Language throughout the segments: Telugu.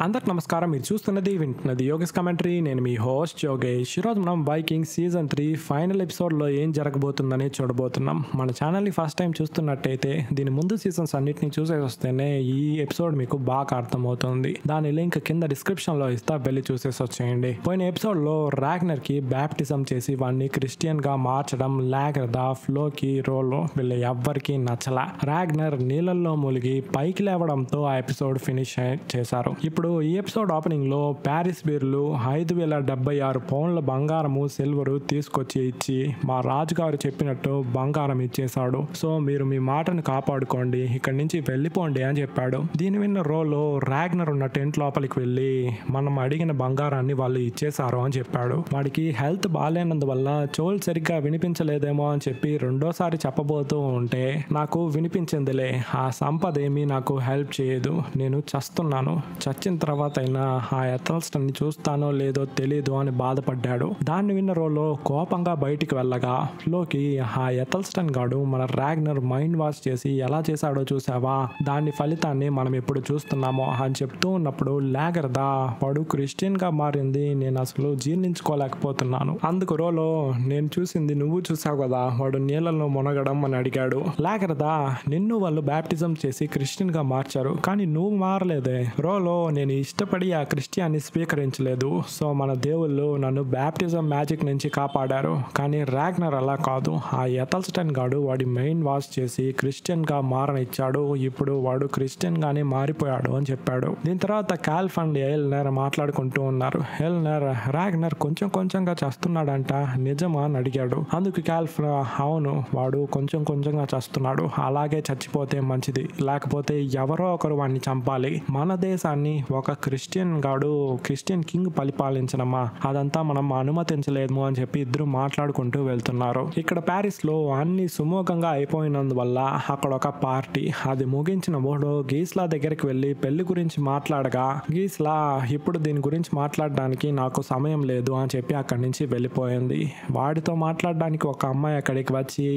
అందరికి నమస్కారం. మీరు చూస్తున్నది వింటున్నది యోగేష్ కమెంటరీ. నేను మీ హోస్ట్ యోగేష్. ఈరోజు మనం వైకింగ్ సీజన్ 3 ఫైనల్ ఎపిసోడ్లో ఏం జరగబోతుందని చూడబోతున్నాం. మన ఛానల్ని ఫస్ట్ టైం చూస్తున్నట్టయితే దీని ముందు సీజన్స్ అన్నిటిని చూసేసి వస్తేనే ఈ ఎపిసోడ్ మీకు బాగా అర్థమవుతుంది. దాని లింక్ కింద డిస్క్రిప్షన్లో ఇస్తా, వెళ్ళి చూసేసి వచ్చేయండి. పోయిన ఎపిసోడ్లో రాగ్నర్కి బ్యాప్టిజం చేసి వాడిని క్రిస్టియన్గా మార్చడం లాగర్దా, ఫ్లోకి, రోలో వీళ్ళ ఎవ్వరికి నచ్చల. రాగ్నర్ నీళ్ళల్లో మూలిగి పైకి లేవడంతో ఆ ఎపిసోడ్ ఫినిష్ చేశారు. ఇప్పుడు ఈ ఎపిసోడ్ ఓపెనింగ్ లో ప్యారిస్ బీర్లు 5,076 పౌండ్ల బంగారము, సిల్వరు తీసుకొచ్చి ఇచ్చి మా రాజుగారు చెప్పినట్టు బంగారం ఇచ్చేశాడు. సో మీరు మీ మాటను కాపాడుకోండి, ఇక్కడి నుంచి వెళ్ళిపోండి అని చెప్పాడు. దీని విన్న రోలో రాగ్నర్ ఉన్న టెంట్ లోపలికి వెళ్ళి మనం అడిగిన బంగారాన్ని వాళ్ళు ఇచ్చేశారు అని చెప్పాడు. వాడికి హెల్త్ బాగాలేనందువల్ల చెవులు సరిగ్గా వినిపించలేదేమో అని చెప్పి రెండోసారి చెప్పబోతూ ఉంటే, నాకు వినిపించిందిలే, ఆ సంపద ఏమీ నాకు హెల్ప్ చేయదు, నేను చస్తున్నాను, చచ్చిన తర్వాత అయినా ఆ ఎథల్స్టన్ ని చూస్తానో లేదో తెలీదు అని బాధపడ్డాడు. దాన్ని విన్న రోలో కోపంగా బయటికి వెళ్ళగా ఫ్లోకి, ఆ ఎథల్స్టన్ గాడు మన రాగ్నర్ మైండ్ వాష్ చేసి ఎలా చేశాడో చూసావా, దాని ఫలితాన్ని మనం ఇప్పుడు చూస్తున్నామో అని చెప్తూ ఉన్నప్పుడు లాగర్దా, వాడు క్రిస్టియన్ గా మారింది నేను అసలు జీర్ణించుకోలేకపోతున్నాను. అందుకు రోలో, నేను చూసింది నువ్వు చూసావు కదా, వాడు నీళ్ళలో మునగడం అని అడిగాడు. లాగర్దా, నిన్ను వాళ్ళు బ్యాప్టిజం చేసి క్రిస్టియన్ గా మార్చారు, కానీ నువ్వు మారలేదే. రోలో, నేను ఇష్టపడి ఆ క్రిస్టియాన్ని స్వీకరించలేదు, సో మన దేవుళ్ళు నన్ను బ్యాప్టిజం మ్యాజిక్ నుంచి కాపాడారు. కానీ రాగ్నర్ అలా కాదు, ఆ ఎథల్స్టన్ గాడు వాడి మెయిన్ వాష్ చేసి క్రిస్టియన్ గా మారనిచ్చాడు, ఇప్పుడు వాడు క్రిస్టియన్ గానే మారిపోయాడు అని చెప్పాడు. దీని తర్వాత కాల్ఫ్ అండ్ ఎల్నర్ మాట్లాడుకుంటూ ఉన్నారు. ఎల్నర్, రాగ్నర్ కొంచెం కొంచెంగా చేస్తున్నాడంట, నిజమా అని అడిగాడు. అందుకు కాల్ఫ్, అవును, వాడు కొంచెం కొంచెంగా చేస్తున్నాడు, అలాగే చచ్చిపోతే మంచిది, లేకపోతే ఎవరో ఒకరు వాడిని చంపాలి. మన దేశాన్ని ఒక క్రిస్టియన్ కింగ్ పరిపాలించడమా, అదంతా మనం అనుమతించలేము అని చెప్పి ఇద్దరు మాట్లాడుకుంటూ వెళ్తున్నారు. ఇక్కడ ప్యారిస్ లో అన్ని సుమూఖంగా అయిపోయినందువల్ల అక్కడ ఒక పార్టీ. అది ముగించిన ఓడో గీస్లా దగ్గరికి వెళ్ళి పెళ్లి గురించి మాట్లాడగా, గీస్లా, ఇప్పుడు దీని గురించి మాట్లాడడానికి నాకు సమయం లేదు అని చెప్పి అక్కడి నుంచి వెళ్ళిపోయింది. వాడితో మాట్లాడడానికి ఒక అమ్మాయి అక్కడికి వచ్చి,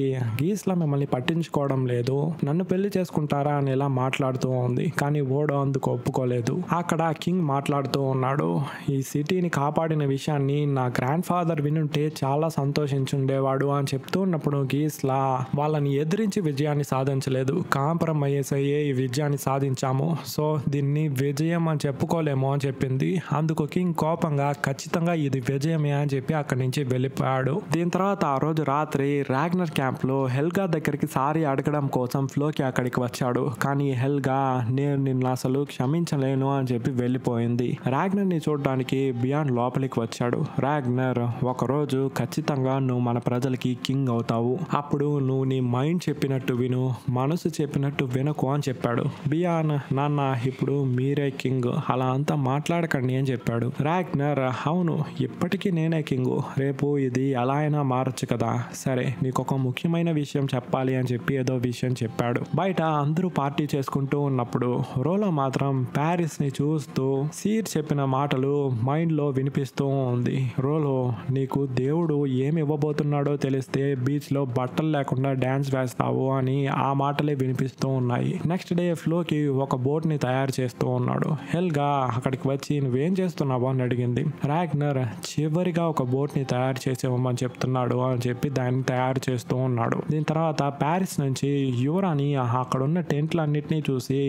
గీస్లా మిమ్మల్ని పట్టించుకోవడం లేదు, నన్ను పెళ్లి చేసుకుంటారా అని ఇలా మాట్లాడుతూ ఉంది. కానీ ఓడో అందుకు ఒప్పుకోలేదు. అక్కడ కింగ్ మాట్లాడుతూ ఉన్నాడు, ఈ సిటీని కాపాడిన విషయాన్ని నా గ్రాండ్ ఫాదర్ వినుంటే చాలా సంతోషించుండేవాడు అని చెప్తూ ఉన్నప్పుడు గీస్లా, వాళ్ళని ఎదిరించి విజయాన్ని సాధించలేదు, కాంప్రమైజ్ అయ్యే ఈ విజయాన్ని సాధించాము, సో దీన్ని విజయం అని చెప్పుకోలేము అని చెప్పింది. అందుకు కింగ్ కోపంగా, ఖచ్చితంగా ఇది విజయమే అని చెప్పి అక్కడి నుంచి వెళ్ళిపోయాడు. దీని తర్వాత ఆ రోజు రాత్రి రాగ్నర్ క్యాంప్ లో హెల్గా దగ్గరికి సారీ అడగడం కోసం ఫ్లోకి అక్కడికి వచ్చాడు. కానీ హెల్గా, నేను నిన్ను అసలు క్షమించలేను అని చెప్పి వెళ్ళిపోయింది. రాగ్నర్ ని చూడడానికి బియాన్ లోపలికి వచ్చాడు. రాగ్నర్, ఒకరోజు ఖచ్చితంగా నువ్వు మన ప్రజలకి కింగ్ అవుతావు, అప్పుడు నువ్వు నీ మైండ్ చెప్పినట్టు విను, మనసు చెప్పినట్టు వినకు అని చెప్పాడు. బియాన్, నాన్న ఇప్పుడు మీరే కింగ్, అలా అంతా మాట్లాడకండి అని చెప్పాడు. రాగ్నర్, అవును, ఇప్పటికీ నేనే కింగ్, రేపు ఇది ఎలా అయినా మారచ్చు కదా, సరే నీకు ఒక ముఖ్యమైన విషయం చెప్పాలి అని చెప్పి ఏదో విషయం చెప్పాడు. బయట అందరూ పార్టీ చేసుకుంటూ ఉన్నప్పుడు రోలో మాత్రం ప్యారిస్ ని చూస్తూ సీర్ చెప్పిన మాటలు మైండ్ లో వినిపిస్తూ ఉంది. రోలో, నీకు దేవుడు ఏమి ఇవ్వబోతున్నాడో తెలిస్తే బీచ్ లో బట్టలు లేకుండా డాన్స్ వేస్తావు అని ఆ మాటలే వినిపిస్తూ ఉన్నాయి. నెక్స్ట్ డే ఫ్లోకి ఒక బోట్ ని తయారు చేస్తూ ఉన్నాడు. హెల్గా అక్కడికి వచ్చి, నువ్వేం చేస్తున్నావు అని అడిగింది. రాగ్నర్ చివరిగా ఒక బోట్ ని తయారు చేసేవమ్మని చెప్తున్నాడు అని చెప్పి దాన్ని తయారు చేస్తూ ఉన్నాడు. దీని తర్వాత ప్యారిస్ నుంచి యువరాని అక్కడున్న టెంట్లన్నిటినీ చూసి,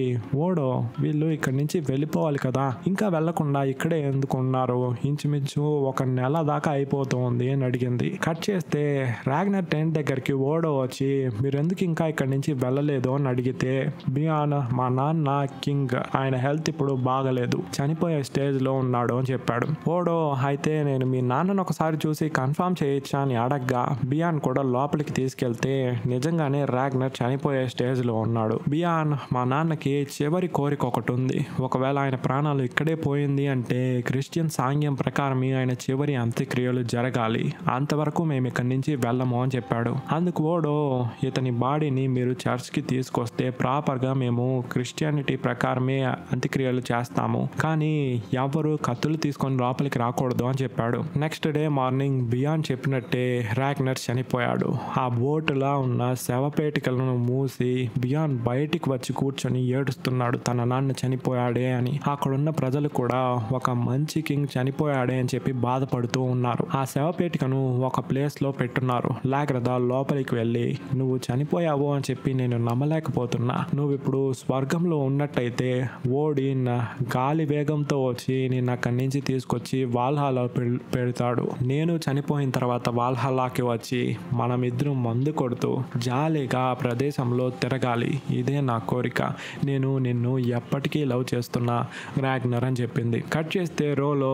ఓడో వీళ్ళు ఇక్కడి నుంచి వెళ్ళిపోవాలి కదా, ఇంకా వెళ్లకుండా ఇక్కడే ఎందుకు ఉన్నారు, ఇంచుమించు ఒక నెల దాకా అయిపోతుంది అని అడిగింది. కట్ చేస్తే రాగ్నర్ టెంట్ దగ్గరికి ఓడో వచ్చి, మీరెందుకు ఇంకా ఇక్కడి నుంచి వెళ్ళలేదు అని అడిగితే, బియాన్, మా నాన్న కింగ్, ఆయన హెల్త్ ఇప్పుడు బాగలేదు, చనిపోయే స్టేజ్ లో ఉన్నాడు అని చెప్పాడు. ఓడో, అయితే నేను మీ నాన్నను ఒకసారి చూసి కన్ఫర్మ్ చేయొచ్చా అని అడగ్గా బియాన్ కూడా లోపలికి తీసుకెళ్తే నిజంగానే రాగ్నర్ చనిపోయే స్టేజ్ లో ఉన్నాడు. బియాన్, మా నాన్నకి చివరి కోరిక ఒకటి ఉంది, ఒకవేళ ఆయన ప్రాణాలు ఇక్కడే పోయింది అంటే క్రిస్టియన్ సాంగ్యం ప్రకారమే ఆయన చివరి అంత్యక్రియలు జరగాలి, అంతవరకు మేము ఇక్కడి నుంచి వెళ్ళము అని చెప్పాడు. అందుకు ఓడో, ఇతని బాడీని మీరు చర్చ్ కి తీసుకొస్తే ప్రాపర్ గా మేము క్రిస్టియానిటీ ప్రకారమే అంత్యక్రియలు చేస్తాము, కానీ ఎవరు కత్తులు తీసుకొని లోపలికి రాకూడదు అని చెప్పాడు. నెక్స్ట్ డే మార్నింగ్ బియాన్ చెప్పినట్టే రాగ్నర్ చనిపోయాడు. ఆ బోటులా ఉన్న శవపేటికలను మూసి బియాన్ బయటికి వచ్చి కూర్చొని ఏడుస్తున్నాడు, తన నాన్న చనిపోయాడే అని. అక్కడున్న ప్రజలు కూడా ఒక మంచి కింగ్ చనిపోయాడే అని చెప్పి బాధపడుతూ ఉన్నారు. ఆ శవపేటికను ఒక ప్లేస్ లో పెట్టున్నారు. లాగ్రదా లోపలికి వెళ్ళి, నువ్వు చనిపోయావు అని చెప్పి నేను నమ్మలేకపోతున్నా. నువ్వు ఇప్పుడు స్వర్గంలో ఉన్నట్టయితే ఓడి గాలి వేగంతో వచ్చి నేను అక్కడి నుంచి తీసుకొచ్చి వాల్హాలా పెడతాడు. నేను చనిపోయిన తర్వాత వాల్హాలాకి వచ్చి మనమిద్దరం మందు కొడుతూ జాలీగా ప్రదేశంలో తిరగాలి. ఇదే నా కోరిక. నేను నిన్ను ఎప్పటికీ లవ్ చేస్తున్నా రాగ్నర్ అని చెప్పింది. కట్ చేస్తే రోలో,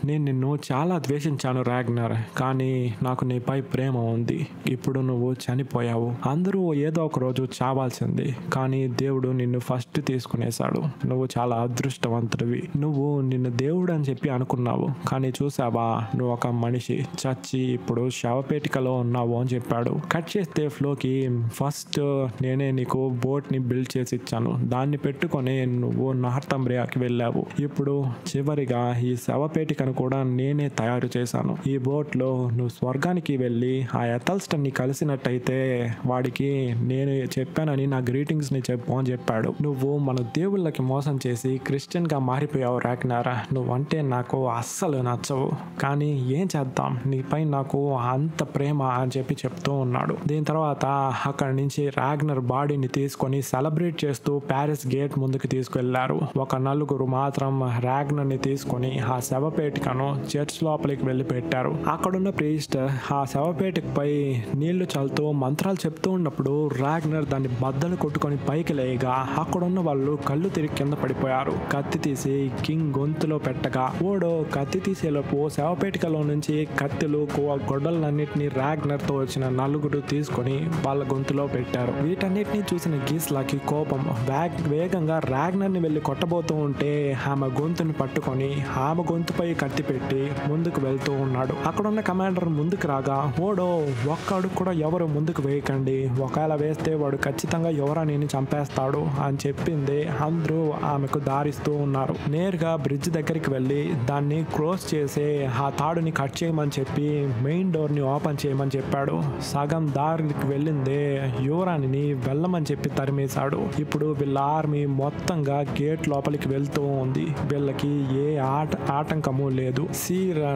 నేను నిన్ను చాలా ద్వేషించాను రాగ్నర్, కానీ నాకు నీపై ప్రేమ ఉంది. ఇప్పుడు నువ్వు చనిపోయావు. అందరూ ఏదో ఒక రోజు చావాల్సింది, కానీ దేవుడు నిన్ను ఫస్ట్ తీసుకునేశాడు. నువ్వు చాలా అదృష్టవంతుడివి. నువ్వు నిన్ను దేవుడు అని చెప్పి అనుకున్నావు, కానీ చూసావా, నువ్వు ఒక మనిషి చచ్చి ఇప్పుడు శవపేటికలో ఉన్నావు అని చెప్పాడు. కట్ చేస్తే ఫ్లోకి, ఫస్ట్ నేనే నీకు బోట్ ని బిల్డ్ చేసి ఇచ్చాను, దాన్ని పెట్టుకొని నువ్వు నార్త్ అంబ్రియాకి వెళ్ళావు. ఇప్పుడు చివరిగా ఈ శవపేటికను కూడా నేనే తయారు చేశాను. ఈ బోట్ లో నువ్వు స్వర్గానికి వెళ్ళి ఆ ఎథల్స్టన్ ని కలిసినట్టయితే వాడికి నేను చెప్పానని నా గ్రీటింగ్స్ ని చెప్పు అని చెప్పాడు. నువ్వు మన దేవుళ్ళకి మోసం చేసి క్రిస్టియన్ గా మారిపోయావు రాగ్నర్. నువ్వంటే నాకు అస్సలు నచ్చవు, కానీ ఏం చేద్దాం, నీపై నాకు అంత ప్రేమ అని చెప్పి చెప్తూ ఉన్నాడు. దీని తర్వాత అక్కడి నుంచి రాగ్నర్ బాడీని తీసుకొని సెలబ్రేట్ చేస్తూ ప్యారిస్ గేట్ ముందుకు తీసుకెళ్లారు. ఒక నలుగురు మాత్రం రాగ్నర్ ని తీసుకొని ఆ శవపేటికను చర్చ్ లోపలికి వెళ్ళి పెట్టారు. అక్కడున్న ప్రీస్ట్ ఆ శవపేటికపై నీళ్లు చల్లుతూ మంత్రాలు చెప్తూ ఉన్నప్పుడు రాగ్నర్ దాన్ని బద్దలు కొట్టుకొని పైకి లేయగా అక్కడున్న వాళ్ళు కళ్ళు తిరిగి కింద పడిపోయారు. కత్తి తీసి కింగ్ గొంతులో పెట్టగా ఓడో కత్తి తీసేలోపు శవపేటికలో నుంచి కత్తులు గొడ్డలన్నిటిని రాగ్నర్ తో వచ్చిన నలుగురు తీసుకొని వాళ్ళ గొంతులో పెట్టారు. వీటన్నిటిని చూసిన గీస్లాకి కోపం. వేగంగా రాగ్నర్ ని వెళ్లి కొట్టబోతూ ఉంటే ఆమె గొంతుని పట్టుకొని ఆమె గొంతుపై కత్తి పెట్టి ముందుకు వెళ్తూ ఉన్నాడు. అక్కడున్న కమాండర్ ముందుకు రాగా, ఓడో ఒక్కడు కూడా ఎవరు ముందుకు వేయకండి, ఒకవేళ వేస్తే వాడు ఖచ్చితంగా ఎవరని చంపేస్తాడు అని చెప్పింది. అందరూ ఆమెకు దారిస్తూ ఉన్నారు. నేరుగా బ్రిడ్జ్ దగ్గరికి వెళ్ళి దాన్ని క్లోజ్ చేసి ఆ తాడుని కట్ చేయమని చెప్పి మెయిన్ డోర్ ని ఓపెన్ చేయమని చెప్పాడు. సగం దారికి వెళ్ళిందే యువరాణిని వెళ్ళమని చెప్పి తరిమేశాడు. ఇప్పుడు వీళ్ళ ఆర్మీ మొత్తంగా గేట్ లోపలికి వెళ్తూ ఉంది. వీళ్ళకి ఏ ఆటంకము లేదు.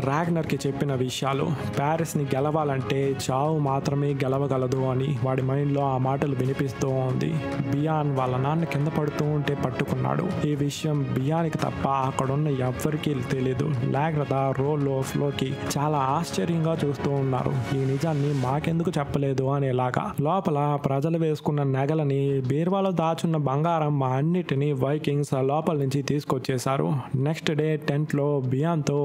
రాగ్నర్ కి చెప్పిన విషయాలు, ప్యారిస్ ని గెలవాలంటే చావు మాత్రమే గెలవగలదు అని వాడి మైండ్ లో ఆ మాటలు వినిపిస్తూ ఉంది. బియాన్ వాళ్ళ నాన్న కింద పడుతూ ఉంటే పట్టుకున్నాడు. ఈ విషయం బియానికి తప్ప అక్కడున్న ఎవ్వరికీ తెలియదు. లాగ్రదా రోలో ఫ్లోకి చాలా ఆశ్చర్యంగా చూస్తూ ఉన్నారు. ఈ నిజాన్ని మాకెందుకు చెప్పలేదు అనేలాగా. లోపల ప్రజలు వేసుకున్న నగలని, బీర్వాలో దాచున్న బంగారం అన్నిటినీ వైకింగ్స్ లోపల నుంచి తీసుకొచ్చేశారు. నెక్స్ట్ డే టెంట్ లో బియాన్ తో,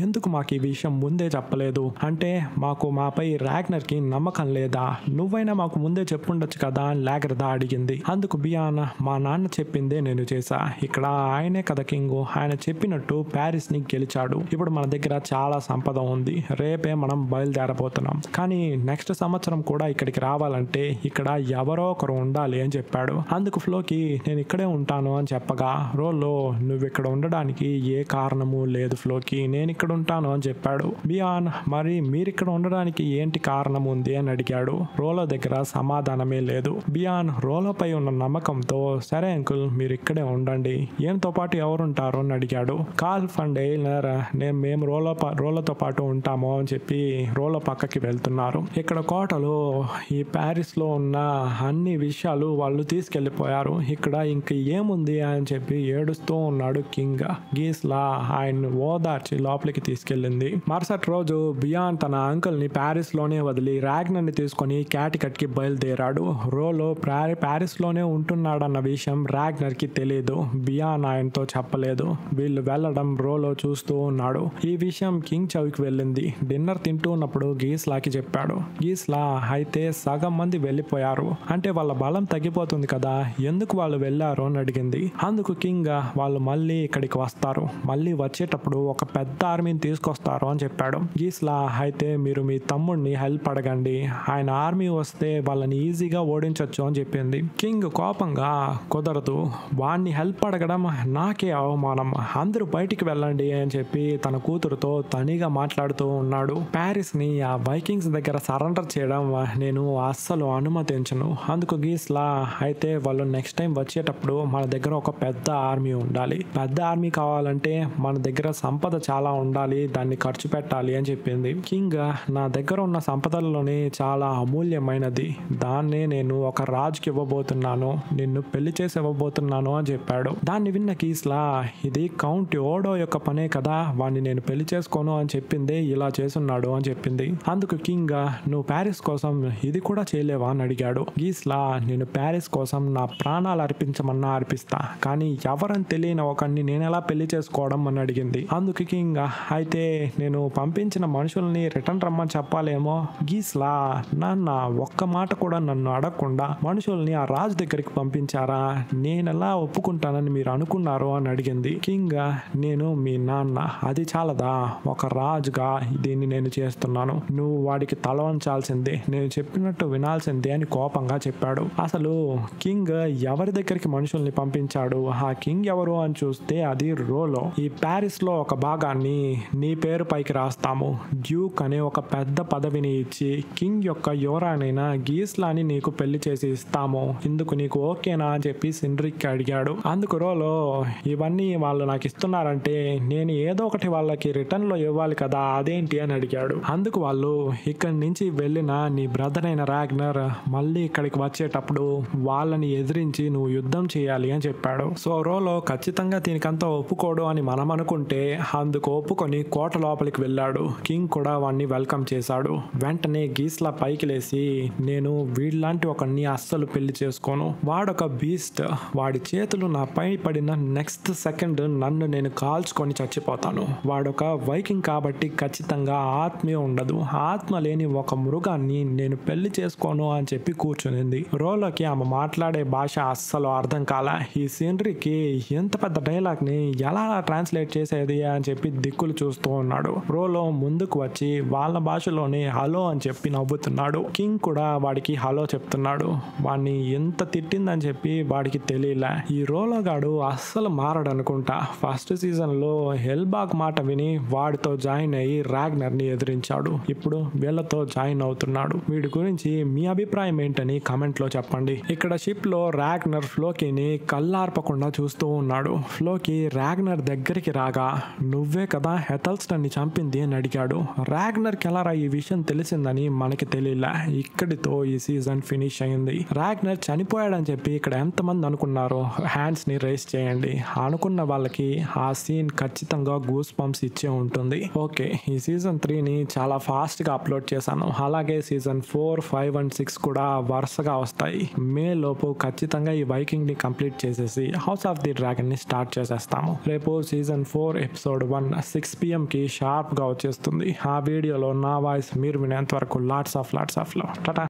ఎందుకు మాకు ఈ విషయం ముందే చెప్పలేదు? అంటే మాకు మాపై రాగ్నర్ కి నమ్మకం లేదా? నువ్వైనా మాకు ముందే చెప్పుండొచ్చు కదా అని లాగ్రదా అడిగింది. అందుకు బియాన్, మా నాన్న చెప్పిందే నేను చేశా. ఇక్కడ ఆయనే కదా కింగ్, ఆయన చెప్పినట్టు ప్యారిస్ ని గెలిచాడు. ఇప్పుడు మన దగ్గర చాలా సంపద ఉంది. రేపే మనం బయలుదేరబోతున్నాం. కానీ నెక్స్ట్ సంవత్సరం కూడా ఇక్కడికి రావాలంటే ఇక్కడ ఎవరో ఒకరు ఉండాలి అని చెప్పాడు. అందుకు ఫ్లోకి, నేను ఇక్కడే ఉంటాను అని చెప్పగా, రోలో, నువ్వు ఇక్కడ ఉండడానికి ఏ కారణము లేదు ఫ్లోకి, నేను ఇక్కడ ఉంటాను అని చెప్పాడు. బియాన్, మరి మీరిక్కడ ఉండడానికి ఏంటి కారణం ఉంది అని అడిగాడు. రోలో దగ్గర సమాధానమే లేదు. బియాన్ రోలోపై ఉన్న నమ్మకంతో, సరే అంకుల్ మీరు ఇక్కడే ఉండండి, ఏంతో పాటు ఎవరుంటారు అని అడిగాడు. కాల్ఫ్ అండ్ ఎయిలర్, మేము రోలోతో పాటు ఉంటాము అని చెప్పి రోలో పక్కకి వెళ్తున్నారు. ఇక్కడ కోటలో ఈ ప్యారిస్ లో ఉన్న అన్ని విషయాలు వాళ్ళు తీసుకెళ్లిపోయారు. ఇక్కడ ఇంక ఏముంది అని చెప్పి ఏడుస్తూ ఉన్నాడు కింగ్. గీస్లా ఆయన ఓదార్చి లోపలికి తీసుకెళ్ళింది. మరుసటి రోజు బియాన్ తన అంకుల్ ని ప్యారిస్ లోనే వదిలి రాగ్నర్ ని తీసుకొని క్యాటికట్ కి బయలుదేరాడు. రోలో ప్యారిస్ లోనే ఉంటున్నాడన్న విషయం రాగ్నర్ కి తెలియదు. బియాన్ ఆయనతో చెప్పలేదు. వీళ్ళు వెళ్ళడం రోలో చూస్తూ ఉన్నాడు. ఈ విషయం కింగ్ చౌకి వెళ్ళింది. డిన్నర్ తింటూ ఉన్నప్పుడు గీస్లాకి చెప్పాడు. గీస్లా, అయితే సగం మంది వెళ్ళిపోయారు అంటే వాళ్ళ బలం తగ్గిపోతుంది కదా, ఎందుకు వాళ్ళు వెళ్ళారు అని అడిగింది. అందుకు కింగ్, వాళ్ళు మళ్ళీ ఇక్కడికి వస్తారు, మళ్ళీ వచ్చేటప్పుడు ఒక పెద్ద ఆర్మీని తీసుకొస్తారు అని చెప్పాడు. గీస్లా, అయితే మీరు మీ తమ్ముడిని హెల్ప్ అడగండి, ఆయన ఆర్మీ వస్తే వాళ్ళని ఈజీగా ఓడించొచ్చు అని చెప్పింది. కింగ్ కోపంగా, కుదరదు, వాడిని హెల్ప్ అడగడం నాకే అవమానం, అందరూ బయటికి వెళ్ళండి అని చెప్పి తన కూతురుతో తనిగా మాట్లాడుతూ ఉన్నాడు. ప్యారిస్ ని ఆ వైకింగ్స్ దగ్గర సరెండర్ చేయడం నేను అస్సలు అనుమతించను. అందుకు గీస్లా, అయితే వాళ్ళు నెక్స్ట్ టైం వచ్చేటప్పుడు మన దగ్గర ఒక పెద్ద ఆర్మీ ఉంది, ఉండాలి. పెద్ద ఆర్మీ కావాలంటే మన దగ్గర సంపద చాలా ఉండాలి, దాన్ని ఖర్చు పెట్టాలి అని చెప్పింది. కింగ్ నా దగ్గర ఉన్న సంపదల్లోనే చాలా అమూల్యమైనది, దాన్నే నేను ఒక రాజుకి ఇవ్వబోతున్నాను, నిన్ను పెళ్లి చేసి ఇవ్వబోతున్నాను అని చెప్పాడు. దాన్ని విన్న గీస్లా ఇది కౌంట్ ఓడో యొక్క పనే కదా, వాడిని నేను పెళ్లి చేసుకోను అని చెప్పిందే ఇలా చేస్తున్నాడు అని చెప్పింది. అందుకు కింగ్ నువ్వు ప్యారిస్ కోసం ఇది కూడా చేయలేవా అని అడిగాడు. గీస్లా నేను ప్యారిస్ కోసం నా ప్రాణాలు అర్పించమన్నా అర్పిస్తా, కానీ ఎవరని తెలియని ఒకరిని నేను ఎలా పెళ్లి చేసుకోవడం అని అడిగింది. అందుకు కింగ్ అయితే నేను పంపించిన మనుషుల్ని రిటర్న్ రమ్మని చెప్పాలేమో. గీస్లా నాన్న ఒక్క మాట కూడా నన్ను అడగకుండా మనుషుల్ని ఆ రాజు దగ్గరికి పంపించారా, నేనెలా ఒప్పుకుంటానని మీరు అనుకున్నారు అని అడిగింది. కింగ్ నేను మీ నాన్న, అది చాలదా, ఒక రాజుగా దీన్ని నేను చేస్తున్నాను, నువ్వు వాడికి తల వంచాల్సిందే, నేను చెప్పినట్టు వినాల్సిందే అని కోపంగా చెప్పాడు. అసలు కింగ్ ఎవరి దగ్గరికి మనుషుల్ని పంపించాడు, ఆ కింగ్ ఎవరు అని చూస్తే అది రోలో. ఈ ప్యారిస్ లో ఒక భాగాన్ని నీ పేరు పైకి రాస్తాము, డ్యూక్ అనే ఒక పెద్ద పదవిని ఇచ్చి కింగ్ యొక్క యువరాణైన గీస్లాని నీకు పెళ్లి చేసి ఇస్తాము, ఇందుకు నీకు ఓకేనా అని చెప్పి సిండ్రిక్ అడిగాడు. అందుకు రోలో ఇవన్నీ వాళ్ళు నాకు ఇస్తున్నారంటే నేను ఏదో ఒకటి వాళ్ళకి రిటర్న్ లో ఇవ్వాలి కదా, అదేంటి అని అడిగాడు. అందుకు వాళ్ళు ఇక్కడి నుంచి వెళ్ళిన నీ బ్రదర్ అయిన రాగ్నర్ మళ్ళీ ఇక్కడికి వచ్చేటప్పుడు వాళ్ళని ఎదిరించి నువ్వు యుద్ధం చేయాలి అని చెప్పాడు. సో రోలో ఖచ్చితంగా దీనికంతా ఒప్పుకోడు అని మనం అనుకుంటే అందుకు ఒప్పుకొని కోట లోపలికి వెళ్ళాడు. కింగ్ కూడా వాడిని వెల్కమ్ చేశాడు. వెంటనే గీస్లా పైకి లేసి నేను వీళ్ళలాంటి ఒకరిని అస్సలు పెళ్లి చేసుకోను, వాడొక బీస్ట్, వాడి చేతులు నా పై పడిన నెక్స్ట్ సెకండ్ నన్ను నేను కాల్చుకొని చచ్చిపోతాను, వాడొక వైకింగ్ కాబట్టి ఖచ్చితంగా ఆత్మే ఉండదు, ఆత్మ లేని ఒక మృగాన్ని నేను పెళ్లి చేసుకోను అని చెప్పి కూర్చునింది. రోలోకి ఆమె మాట్లాడే భాష అస్సలు అర్థం కాల. ఈ సీనరీకి ఎంత పెద్ద డైలాగ్ ని ఎలా ట్రాన్స్లేట్ చేసేది అని చెప్పి దిక్కులు చూస్తూ ఉన్నాడు. రోలో ముందుకు వచ్చి వాళ్ళ భాషలోనే హలో అని చెప్పి నవ్వుతున్నాడు. కింగ్ కూడా వాడికి హలో చెప్తున్నాడు. వాడిని ఎంత తిట్టిందని చెప్పి వాడికి తెలియలే. ఈ రోలో గాడు అస్సలు మారడు అనుకుంటా. ఫస్ట్ సీజన్ లో హెల్బాగ్ మాట విని వాడితో జాయిన్ అయ్యి రాగ్నర్ ని ఎదిరించాడు, ఇప్పుడు వీళ్ళతో జాయిన్ అవుతున్నాడు. వీడి గురించి మీ అభిప్రాయం ఏంటని కామెంట్ లో చెప్పండి. ఇక్కడ షిప్ లో రాగ్నర్ ఫ్లోకీని కళ్ళార్పకుండా చూస్తూ ఉన్నాడు. ఫ్లోకి రాగ్నర్ దగ్గరికి రాగా నువ్వే కదా హెథల్స్టన్ ని చంపింది అని అడిగాడు. రాగ్నర్ కి ఎలా ఈ విషయం తెలిసిందని మనకి తెలియలే. ఇక్కడితో ఈ సీజన్ ఫినిష్ అయింది. రాగ్నర్ చనిపోయాడని చెప్పి ఇక్కడ ఎంతమంది అనుకున్నారో హ్యాండ్స్ ని రైస్ చేయండి. అనుకున్న వాళ్ళకి ఆ సీన్ ఖచ్చితంగా గూస్ బంప్స్ ఇచ్చే ఉంటుంది. ఓకే, ఈ సీజన్ 3ని చాలా ఫాస్ట్ గా అప్లోడ్ చేశాను. అలాగే సీజన్ 4, 5 and 6 కూడా వరుసగా వస్తాయి. మే లోపు ఖచ్చితంగా ఈ వైకింగ్ ని కంప్లీట్ చేసేసి హౌస్ ఆఫ్ ది డ్రాగన్ ని స్టార్ట్ చేసేస్తాము. రేపు సీజన్ 4 ఎపిసోడ్ 1 6 PM కి షార్ప్ గా వచ్చేస్తుంది. ఆ వీడియోలో నా వాయిస్ మీరు వినేంత వరకు లాట్స్ ఆఫ్ లవ్. టాటా.